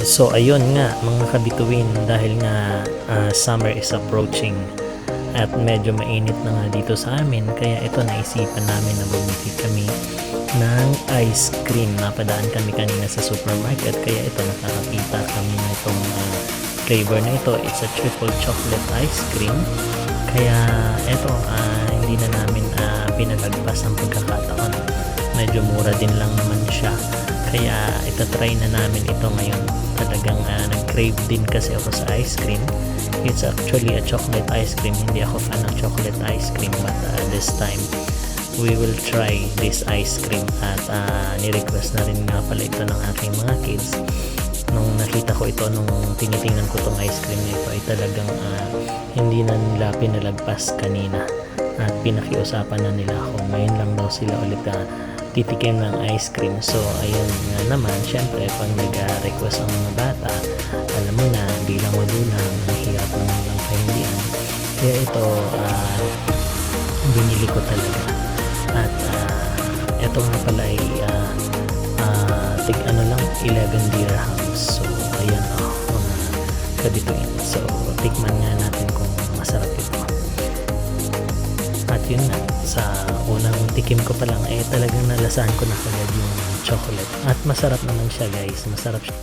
So ayun nga mga kabituin, dahil nga summer is approaching at medyo mainit na nga dito sa amin, kaya ito naisipan namin na bumili kami ng ice cream. Napadaan kami kanina sa supermarket, kaya ito nakakakita kami na itong flavor na ito. It's a triple chocolate ice cream, kaya ito hindi na namin pinalagpas ang pagkakataon. Medyo mura din lang naman siya, kaya itatry na namin ito ngayon. Talagang nag-crave din kasi ako sa ice cream. It's actually a chocolate ice cream. Hindi ako fan ng chocolate ice cream, but this time we will try this ice cream. At ni-request na rin nga pala ito ng aking mga kids. Nung nakita ko ito, nung tinitingnan ko tong ice cream na ito, ay talagang hindi na nila pinalagpas kanina at pinakiusapan na nila ako. Ngayon lang daw sila ulit titikim ng ice cream. So ayun nga naman, syempre pag nag-request ang mga bata, alam mo na, bilang magulang, mahirap naman lang pahindihan. Kaya ito binili ko talaga. At ito nga pala ay tig ano lang, 11 dirhams. So ayan mga kabituin. So tikman nga natin kung masarap ito. At yun na, sa unang tikim ko pa lang talagang nalasahan ko na kagad yung chocolate. At masarap naman siya guys, masarap siya.